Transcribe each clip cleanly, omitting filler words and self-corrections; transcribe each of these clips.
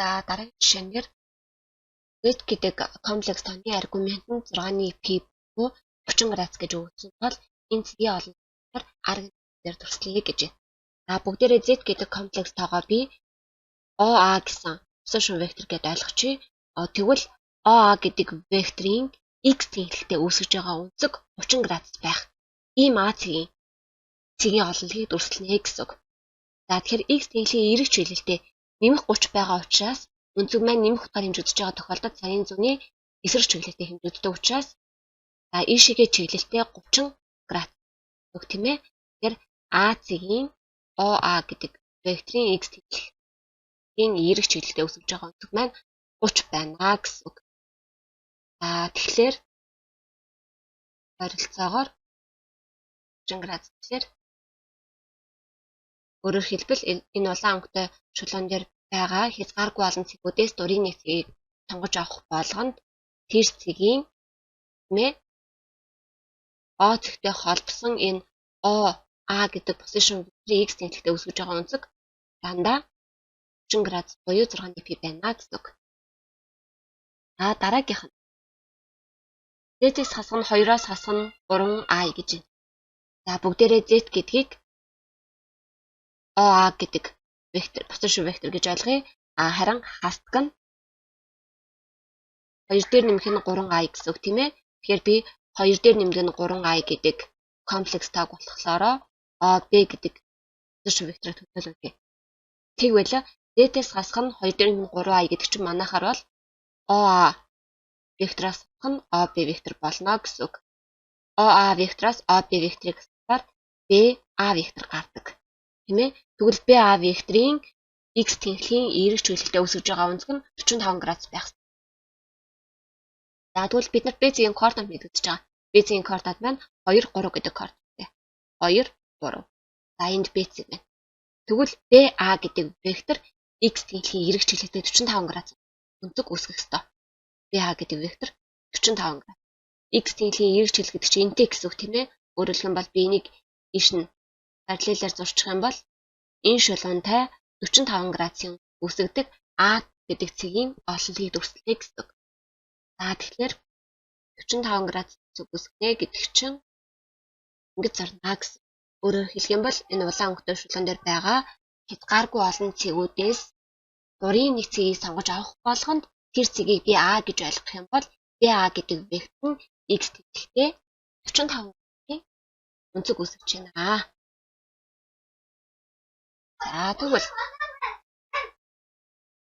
За дараагийн жишээнээр Z гэдэг комплекс тооны аргумент нь 6-ны p буюу 30 градус гэж өгсөн тул энэ цэгийн олон цагаар арга дээр турслая гэж байна. За бүгдээрээ Z гэдэг комплекс тоогоо би OA гэсэн бусад шин вектор гэдээ ойлгочихъя. Тэгвэл OA гэдэг векторын x тэнхлэлтэй үүсгэж байгаа өнцөг 30 градус байх. Ийм А цэгийн олонлыг дүрслэнэ гэсэн үг. За тэгэхээр x тэнхлийн эерэг чиглэлтэй нэмэх 30 байгаа учраас өнцөг маань нэмэх утгаар хэмжигдэж байгаа тохиолдолд цагийн зүүнний эсрэг чиглэлтэй хэмжигддэг учраас ийшээгээ чиглэлтэй 30 градус үг тийм ээ. Тэгэхээр А цэгийн OA гэдэг векторын x тэнхлийн эерэг чиглэлтэй үүсгэж байгаа өнцөг маань 30 байна гэсэн үг. За тэгэхээр ойролцоогоор 30 градус тэгэхээр өөрөөр хэлбэл энэ улаан өнгөтэй шулуун дээр байгаа хязгааргүй олон цэгүүдээс дурын нэг цэгийг сонгож авах болгонд тэр цэгийн нэ O цэгтэй холбосон энэ OA гэдэг position vector x тэнхлэлтэй үүсгэж байгаа өнцөг дандаа 30 градус буюу 6-ны p байна гэсэн үг. Дараагийнх нь Z-ээс хасах нь 2-оос хасах нь 3i гэж байна. За бүгдээрээ Z гэдгийг OA гэдэг вектор, position vector гэж ойлгоё. Харин хасдаг нь 2 дээр нэмэх нь 3i гэсэн үг тийм ээ. Тэгэхээр би 2 дээр нэмдэг нь 3i гэдэг комплекс тоог болохоор OB гэдэг position vector-ыг төлөөлөе. Тэгвэл Z-ээс хасах нь 2 дээр нэмэх 3i гэдэг чинь манайхаар бол OA вектороос хасах нь OB вектор болно гэсэн үг. OA вектороос OB векторыг хасахаар BA вектор гардаг. Тийм ээ. Тэгвэл BA векторын x тэнхлийн эерэг чиглэлтэй үүсгэж байгаа өнцөг нь 45 градус байх. За тэгвэл бид нар B-ийн координат мэдэгдэж байгаа. B-ийн координат маань 2 3 гэдэг координаттай. 2 3. За энд B байна. Тэгвэл BA гэдэг вектор x тэнхлийн эерэг чиглэлтэй 45 градус өнцөг үүсгэх ёстой. BA гэдэг вектор 45 градус. X тэнхлийн эерэг чиглэл гэдэг чинь энтэй гэсэн үг тийм ээ. Өөрөөр хэлбэл би энийг ийш нь параллелаар зурчих юм бол энэ шулуунтай 45 градусын үүсгдэг А гэдэг цэгийн олонлыг дүрслэе гэсэн үг. За тэгэхээр 45 градус үүсгэнэ гэдэг чинь ингэж зарна гэсэн. Өөрөөр хэлэх юм бол энэ улаан өнгөтэй шулуун дээр байгаа хязгааргүй олон цэгүүдээс дурын нэг цэгийг сонгож авах болгонд тэр цэгийг би А гэж ойлгох юм бол BA гэдэг вектор нь x тэнхлэлтэй 45 градусын өнцөг үүсгэж байна.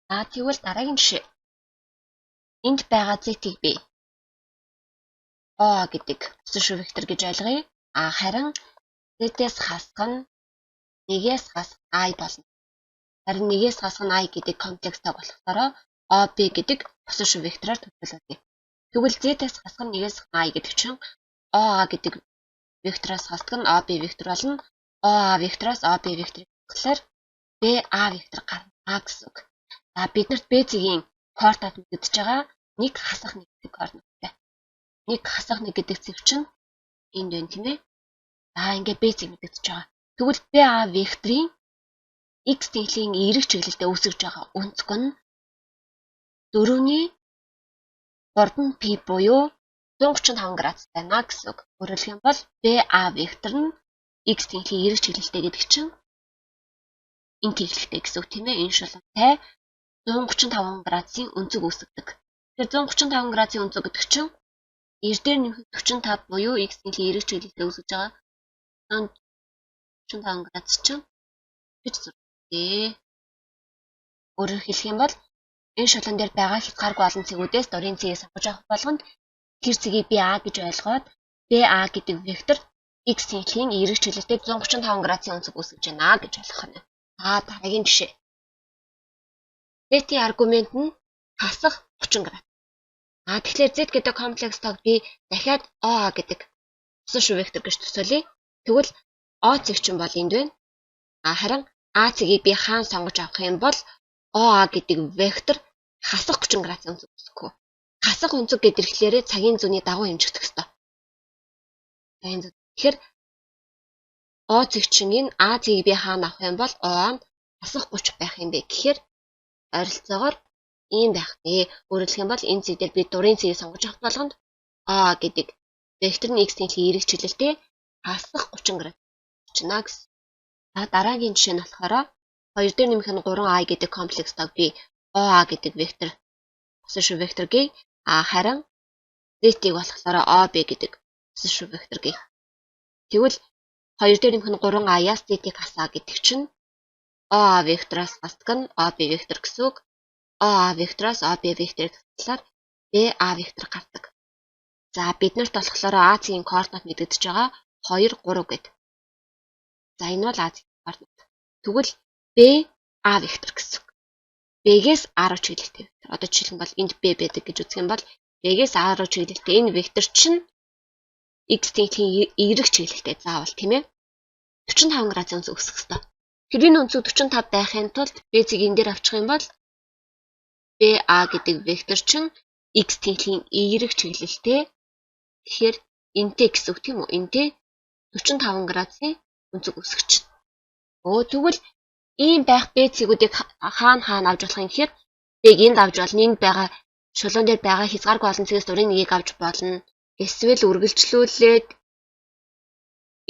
За тэгвэл дараагийн жишээ. Энд байгаа Z-ийг би OA гэдэг position vector гэж ойлгоё. Харин Z-ээс хасах нь 1-ээс хасах i болно. Харин 1-ээс хасах нь i гэдэг комплекс тоог болохоор OB гэдэг position vector-аар төлөвлөе. Тэгвэл Z-ээс хасах нь 1-ээс хасах i гэдэг чинь OA гэдэг вектороос хасдаг нь OB вектор болно. OA вектороос OB векторыг хасахлаар BA вектор гарна гэсэн үг. За биднэрт B-ийн координат мэдэгдэж байгаа 1 хасах 1 гэдэг координаттай. 1 хасах 1 гэдэг цэг чинь энд байна тийм ээ. Ингээд B-ийг мэдэгдэж байгаа. Тэгвэл BA векторын x тэнхлийн эерэг чиглэлтэй үүсгэж байгаа өнцөг нь 4-ний 3p буюу 135 градус байна гэсэн үг. Өөрөөр хэлэх юм бол BA вектор нь x тэнхлийн эерэг чиглэлтэй гэдэг чинь энэ тэнхлэлтэй гэсэн үг тийм ээ. Энэ шулуунтай 135 градусын өнцөг үүсгдэг. Тэгэхээр 135 градусын өнцөг гэдэг чинь 9 дээр нэмэх 45 буюу x тэнхлийн эерэг чиглэлтэй үүсгэж байгаа 135 градус чинь гэж зурдээ. Өөрөөр хэлэх юм бол энэ шулуун дээр байгаа хязгааргүй олон цэгүүдээс дурын цэгийг сонгож авах болгонд тэр цэгийг BA гэж ойлгоод BA гэдэг вектор x тэнхлийн эерэг чиглэлтэй 135 градусын өнцөг үүсгэж байна гэж ойлгох нь. Дараагийн жишээ. Z-ийн аргумент нь хасах 30 градус. Тэгэхээр Z гэдэг комплекс тоог би дахиад OA гэдэг position vector гэж төсөөлье. Тэгвэл O цэг чинь бол энд байна. Харин А цэгийг би хаана сонгож авах юм бол OA гэдэг вектор хасах 30 градусын өнцөг үүсгэх. Хасах өнцөг гэдэрхлээрээ цагийн зүүнний дагуу хэмжигдэх ёстой. Тэгэхээр O цэг чинь энэ А цэгийг би хаана авах юм бол O нь хасах 30 байх юм бэ гэхээр ойролцоогоор ийм байх нэ. Өөрөөр хэлэх юм бол энэ зэг дээр би дурын цэгийг сонгож авах болгонд А гэдэг вектор нь x-ийн эрэг чиглэлтэй хасах 30 градус орчино гэсэн. За дараагийн жишээ нь болохоор 2 дээр нэмэх нь 3i гэдэг комплекстойг би OA гэдэг вектор position вектор гээ. Харин z-ийг болохоор OB гэдэг position вектор гээ. Тэгвэл 2 дээр нэмэх нь 3i-аас z-ийг хасаа гэдэг чинь OA вектороос хасдаг нь OB вектор гэсэн үг. OA вектороос OB векторыг хасуулаад BA вектор гардаг. За биднэрт болохоор А-ийн координат мэдэгдэж байгаа 2 3 гэдэг. За энэ бол А-ийн координат. Тэгвэл BA вектор гэсэн үг. B-гээс A руу чиглэлтэй вектор. Одоо жишээлбэл бол энд B байдаг гэж үзэх юм бол B-гээс A руу чиглэлтэй энэ вектор чинь x-ийн эрэг чиглэлтэй заавал тийм ээ. 45 градусын өнцөг өсөх ёстой. Тэрийн өнцөг 45 байхын тулд B-ийг энэ дээр авчих юм бол BA гэдэг вектор чинь x-ийн эрэг чиглэлтэй. Тэгэхээр энтэй гэсэн үг тийм үү? Энтэй 45 градусын өнцөг өсгөж. Тэгвэл ийм байх B-цэгүүдийг хаана авч болох юм гэхээр B-г энд авч болно. Энд байгаа шулуун дээр байгаа хязгааргүй олон цэгээс дурын нэгийг авч болно. Эсвэл үргэлжлүүлээд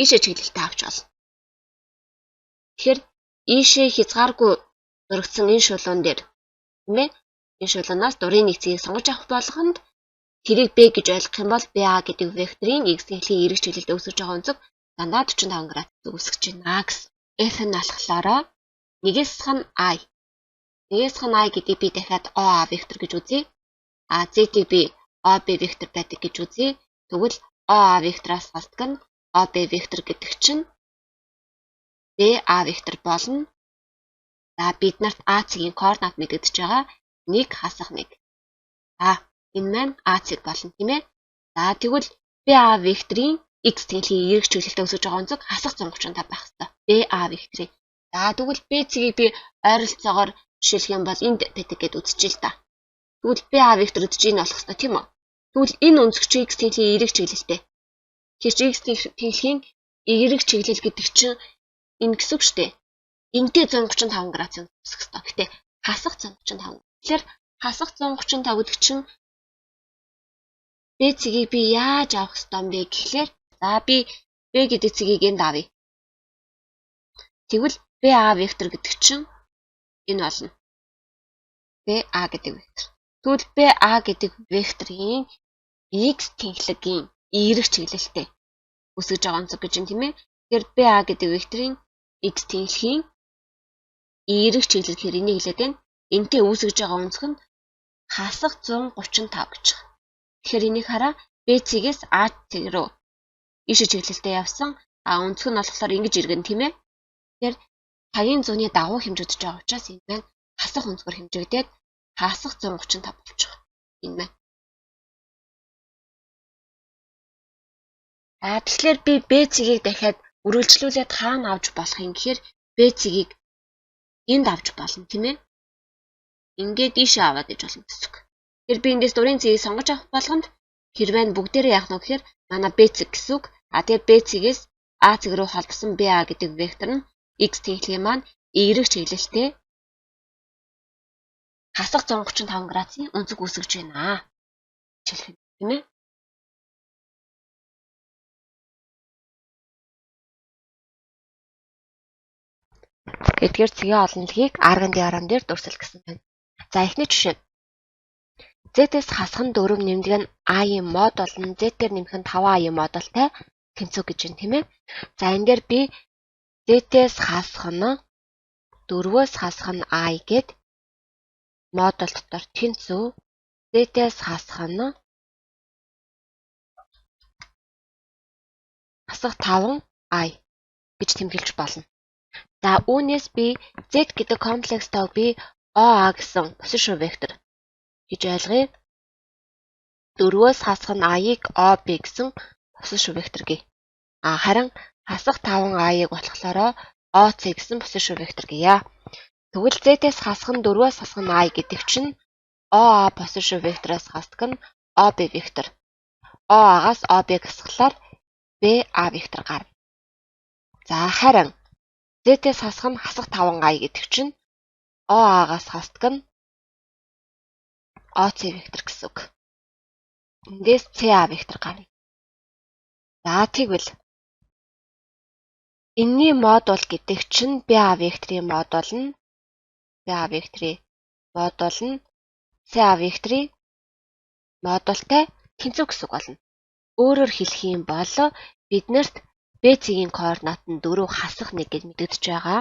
ийшээ чиглэлтэй авч болно. Тэгэхээр ийшээ хязгааргүй зурагдсан энэ шулуун дээр тийм ээ? Энэ шулуунаас дурын нэг цэгийг сонгож авах болгонд тэрийг B гэж ойлгох юм бол BA гэдэг векторын x-ийн эрэг чиглэлд өсөж байгаа өнцөг дандаа 45 градус өсөж байна гэсэн. F нь болохоор нэгээс хан I. Нэгээс хан I гэдэг би дахиад OA вектор гэж үзье. Z-ийг би OB вектор байдаг гэж үзье. Тэгвэл OA вектороос хасдаг нь OB вектор гэдэг чинь BA вектор болно. За бид нарт А-ийн координат мэдэгдэж байгаа 1 хасах 1. Энэ маань А цэг болно тийм ээ. За тэгвэл BA векторын x-ийн эрэг чиглэлтэй өсөж байгаа өнцөг хасах 135 байх ёстой. BA векторын. За тэгвэл B цэгийг би ойролцоогоор жишээлх юм бол энд байдаг гэд үзчихье л та. Тэгвэл BA вектор гэж энэ болох ёстой тийм үү? Тэгвэл энэ өнцөг чи x-ийн эрэг чиглэлтэй. Тэгэхээр x-ийн эрэг чиглэл гэдэг чинь энэ гэсэн үг шүү дээ. Энтэй 135 градусын өсөх ёстой. Гэтэ хасах 135. Тэгэхээр хасах 135 гэдэг чинь B цэгийг би яаж авах ёстой юм бэ гэхлээр за би B гэдэг цэгийг энд авъя. Тэгвэл BA вектор гэдэг чинь энэ болно. BA гэдэг вектор. Тэгвэл BA гэдэг векторын x тэнхлэгийн эрэг чиглэлтэй өсөж байгаа онцог гэж юм тийм ээ. Тэгэхээр BA гэдэг векторын x тэнхлийн эрэг чиглэл гэхээр энийг хэлээд байна. Энтэй үүсгэж байгаа өнцөг нь хасах 135 гэж байна. Тэгэхээр энийг хараа B цэгээс A цэг рүү ийшээ чиглэлтэй явсан. Өнцөг нь болохоор ингэж иргэн тийм ээ. Тэгэхээр цагийн зууны дагуу хэмжигдэж байгаа учраас энэ маань хасах өнцгөр хэмжигдээд хасах 135 болж байгаа. Энэ маань. Тэгэхээр би B цэгийг дахиад үргэлжлүүлээд хаана авч болох юм гэхээр B цэгийг энд авч болно тийм ээ. Ингээд ийшээ аваад иж болно гэсэн үг. Тэгэхээр би эндээс дурын цэгийг сонгож авах болгонд хэрвээ бүгдээрээ яах нь гэхээр манай B цэг гэсэн үг. Тэгээд B цэгээс A цэг рүү холбосон BA гэдэг вектор нь x тэнхлийн маань эрэг чиглэлтэй хасах 135 градусын өнцөг үүсгэж байна. Жишээлх юм тийм ээ. Эдгээр цэгийн олонлогийг арган диаграм дээр дүрсэлгэсэн байна. За эхний жишээ. Z-ээс хасах нь 4 нэмдэг нь A-ийн мод болон Z-дээр нэмэх нь 5A-ийн модултай тэнцүү гэж байна тийм ээ. За энэ дээр би Z-ээс хасах нь 4-өөс хасах нь I гэд модуль дотор тэнцүү Z-ээс хасах нь хасах 5I гэж тэмдэглэж болно. За үүнээс би Z гэдэг комплекстойг би OA гэсэн position vector гэж ойлгоё. 4-өөс хасах нь I-ыг OB гэсэн position vector гээ. Харин хасах 5I-ыг болохоор OC гэсэн position vector гэе. Тэгвэл Z-ээс хасах нь 4-өөс хасах нь I гэдэг чинь OA position vector-аас хасдаг нь OB vector. OA-гаас OB-г хасглаар BA vector гарна. За харин Z-ээс хасах нь хасах 5I гэдэг чинь OA-гаас хасдаг нь ОЦ вектор гэсэн үг. Эндээс CA вектор гарна. За тэгвэл энэний модуль гэдэг чинь BA векторын модуль нь CA векторын модультай тэнцүү гэсэн үг болно. Өөрөөр хэлэх юм бол биднэрт B-ийн координат нь 4 хасах 1 гэж мэдэгдэж байгаа.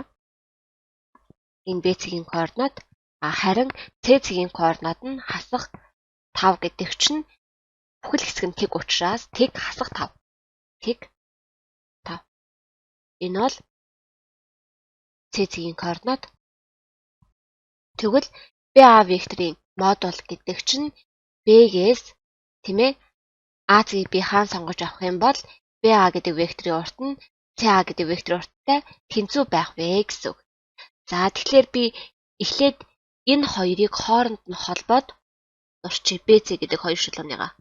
Энэ B-ийн координат харин C-ийн координат нь хасах 5 гэдэг чинь бүхэл хэсэг нь тэг учраас тэг хасах 5. Энэ бол C-ийн координат. Тэгвэл BA векторын модуль гэдэг чинь B-гээс тийм ээ AC-ийг би хаана сонгож авах юм бол BA гэдэг векторын урт нь CA гэдэг векторын урттай тэнцүү байх вэ гэсэн үг. За тэгэхээр би эхлээд энэ хоёрыг хооронд нь холбоод дурчих BC гэдэг хоёр шулууныгаа.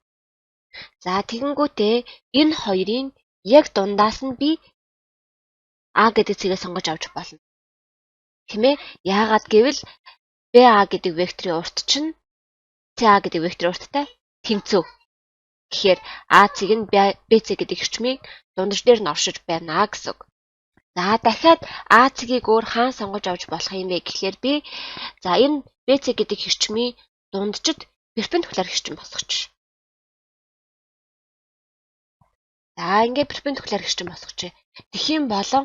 За тэгэнгүүтээ энэ хоёрын яг дундаас нь би А гэдэг цэгээ сонгож авч болно. Тийм ээ? Яагаад гэвэл BA гэдэг векторын урт чинь CA гэдэг векторын урттай тэнцүү. Тэгэхээр AC нь BC гэдэг эрчмийг дундаж дээр нь оршиж байна гэсэн үг. За дахиад AC-ийг өөр хаан сонгож авч болох юм бэ гэхээр би за энэ BC гэдэг эрчмийн дунджид перпендикуляр эрчим босгоч. За ингээд перпендикуляр эрчим босгоч. Тэгхийн болон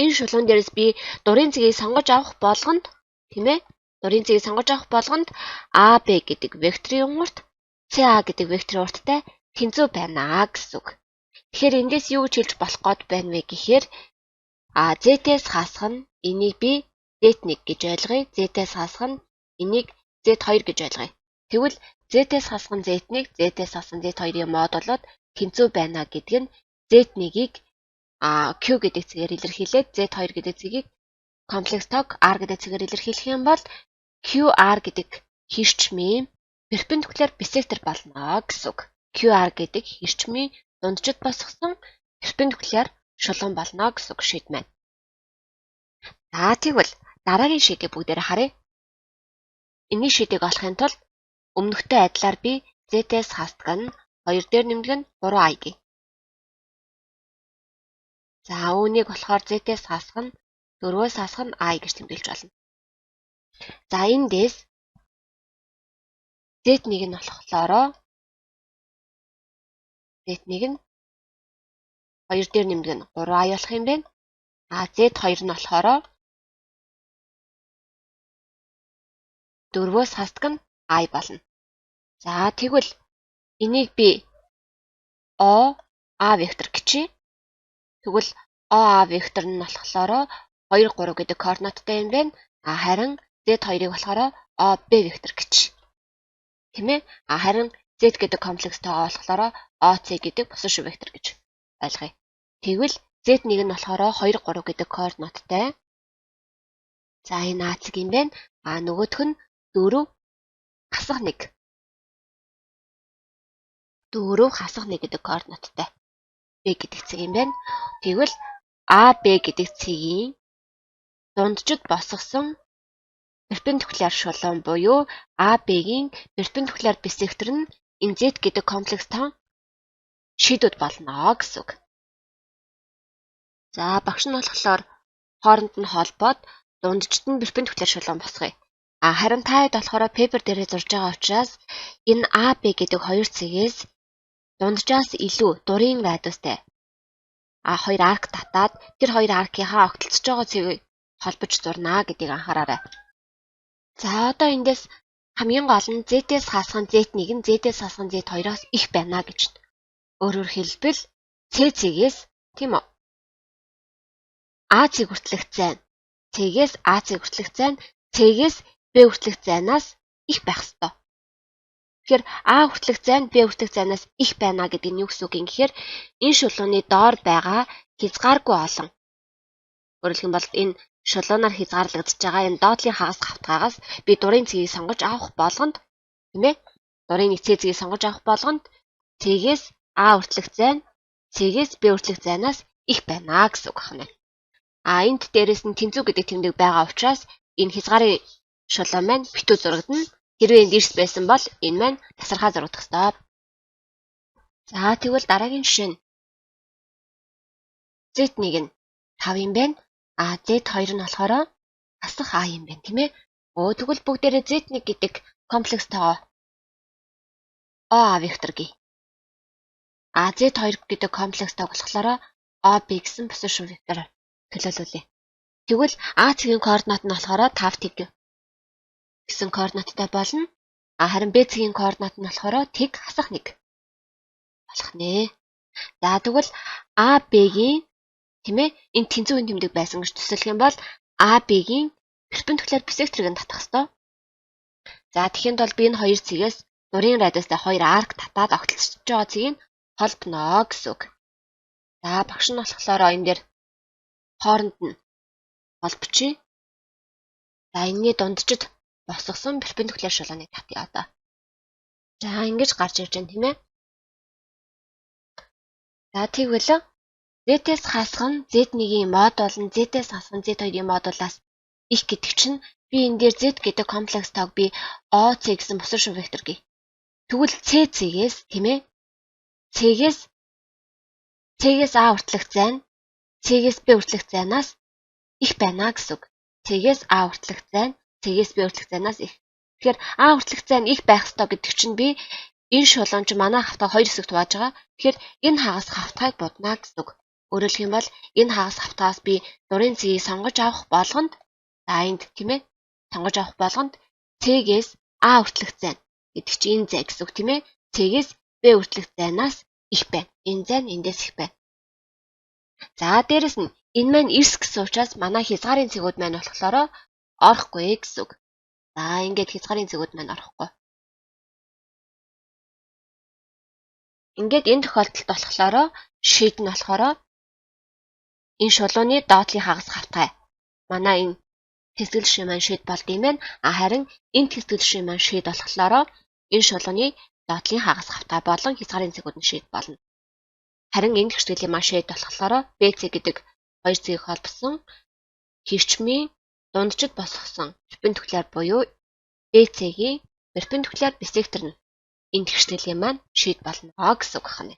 энэ шулуун дээрээс би дурын цэгийг сонгож авах болгонд тийм ээ? Дурын цэгийг сонгож авах болгонд AB гэдэг векторын урт CA гэдэг векторын урттай тэнцүү байна гэсэн үг. Тэгэхээр эндээс юу гэж хэлж болох гээд байна вэ гэхээр Z-ээс хасах нь энийг би Z1 гэж ойлгоё. Z-ээс хасах нь энийг Z2 гэж ойлгоё. Тэгвэл Z-ээс хасах нь Z1, Z-ээс хасах нь Z2-ийн модулууд тэнцүү байна гэдэг нь Z1-ийг Q гэдэг цэгээр илэрхийлээд Z2 гэдэг цэгийг комплекс тог R гэдэг цэгээр илэрхийлэх юм бол QR гэдэг хэрчмийн перпендикуляр бисектор болно гэсэн үг. QR гэдэг хэрчмийн дунджид босгосон перпендикуляр шулуун болно гэсэн үг шийд маань. За тэгвэл дараагийн шийдийг бүгдээрээ харъя. Энэний шийдийг олохын тулд өмнөхтэй адилаар би Z-ээс хасдаг нь 2 дээр нэмдэг нь 3i гээ. За үүнийг болохоор Z-ээс хасах нь 4-өөс хасах нь i гэж тэмдэглэж болно. За эндээс Z1 нь болохоор Z1 нь 2 дээр нэмдэг нь 3i болох юм байна. Z2 нь болохоор 4-өөс хасдаг нь i болно. За тэгвэл энийг би A вектор гэчээ. Тэгвэл A вектор нь болохоор 2 3 гэдэг координаттай юм байна. Харин Z2-ыг болохоор B вектор гэж. Тийм ээ? Харин Z гэдэг комплекстойгоо болохоор OC гэдэг бусад шүү вектор гэж ойлгоё. Тэгвэл Z1 нь болохоор 2 3 гэдэг координаттай. За энэ AC юм байна. Нөгөөх нь 4 хасах 1. 4 хасах 1 гэдэг координаттай. B гэдэг цэг юм байна. Тэгвэл AB гэдэг цэгийн дунджид босгосон перпендикуляр шулуун буюу AB-гийн перпендикуляр бисектор нь энэ Z гэдэг комплекстон шийдвэд болно гэсэн үг. За багш нь болохоор хооронд нь холбоод дунджид нь перпендикуляр шулуун босгоё. Харин та хэд болохоор пейпер дээрээ зурж байгаа учраас энэ AB гэдэг хоёр цэгээс дунджаас илүү дурын радиустай хоёр арк татаад тэр хоёр аркийнхаа огтлцож байгаа цэгийг холбож зурнаа гэдгийг анхаараарай. За одоо эндээс хамгийн гол нь Z-ээс хасах нь Z1 нь Z-ээс хасах нь Z2-оос их байна гэж. Өөрөөр хэлбэл C-цэгээс тийм үү? A-цэг хүртэлх зайн C-ээс A-цэг хүртэлх зайн C-ээс B хүртэлх зайнаас их байх ёстой. Тэгэхээр А хүртэлх зайн B хүртэлх зайнаас их байна гэдэг нь юу гэсэн үг юм гэхээр энэ шулууны доор байгаа хязгааргүй олон. Өөрөөр хэлбэл энэ шулуунаар хязгаарлагдж байгаа энэ доотлын хагас хавтгаагаас би дурын цэгийг сонгож авах болгонд тийм ээ? Дурын нэг цэгийг сонгож авах болгонд цэгээс А хүртэлх зайн цэгээс B хүртэлх зайнаас их байна гэсэн үг байна. Энд дээрээс нь тэнцүү гэдэг тэмдэг байгаа учраас энэ хязгаарын шулуун маань битүү зурагдана. Хэрвээ энд эрс байсан бол энэ маань тасархаа зурагдах ёстой. За тэгвэл дараагийн жишээ нь Z1 нь 5 юм байна. Z2 нь болохоор хасах А юм байна, тийм ээ. Тэгвэл бүгдээрээ Z1 гэдэг комплекстойгоо O A вектор гээ. Z2 гэдэг комплекстай болохоор OB гэсэн бусад шин вектороор төлөөлүүлье. Тэгвэл А цэгийн координат нь болохоор 5 тэг гэсэн координаттай болно. Харин Б цэгийн координат нь болохоор тэг хасах 1 болох нэ. За тэгвэл AB-гийн тийм ээ энэ тэнцвийн тэмдэг байсан гэж төсөөлөх юм бол AB-гийн перпендикуляр бисектрийг нь татах ёстой. За тэгэхээр бол би энэ хоёр цэгээс нурийн радиустай хоёр арк татаад огтлцож байгаа цэгийг холбоно гэсэн үг. За багш нь болохоор энэ дээр хооронд нь холбочих. За энэний дунджид босгосон перпендикуляр шалгааныг татъя одоо. За ингэж гарч ирж байна тийм ээ. За тэгвэл Z-ээс хасах нь Z1-ийн мод болон Z-ээс хасах нь Z2-ийн модулаас их гэдэг чинь би энэ дээр Z гэдэг комплекс таг би OC гэсэн бусад шин вектор гээ. Тэгвэл C-ээс тийм ээ. C-ээс A хүртэлх зайн, C-ээс B хүртэлх зайнаас их байна гэсэн үг. C-ээс A хүртэлх зайн, C-ээс B хүртэлх зайнаас их. Тэгэхээр А хүртэлх зайн их байх ёстой гэдэг чинь би энэ шулуунч манай хавтаа хоёр хэсэгт хувааж байгаа. Тэгэхээр энэ хагас хавтайг будна гэсэн үг. Өөрөөр хэлэх юм бол энэ хагас хавтаас би нурийн цэгийг сонгож авах болгонд энд тийм ээ сонгож авах болгонд C-ээс А хүртэлх зайн гэдэг чинь энэ зай гэсэн үг тийм ээ. C-ээс B хүртэлх зайнаас их байна. Энэ зай нь эндээс их байна. За дээрэс нь энэ маань эрс гэсэн учраас манай хязгаарын цэгүүд маань болохоор орохгүй гэсэн үг. За ингээд хязгаарын цэгүүд маань орохгүй. Ингээд энэ тохиолдолд болохоор шийд нь болохоор энэ шулууны доотлын хагас хавтгай. Манай энэ тэсгэл шин маань шийд болд юм байна. Харин энэ тэсгэл шин маань шийд болохоор энэ шулууны доотлын хагас хавтгай болон хязгаарын цэгүүд нь шийд болно. Харин энэ хэсгэлийн маань шийд болохоор BC гэдэг хоёр цэгийг холбосон хэрчмийн дунджид босгосон перпендикуляр буюу BC-гийн перпендикуляр бисектор нь энэ хэсгэлийн маань шийд болно гэсэн үг байна.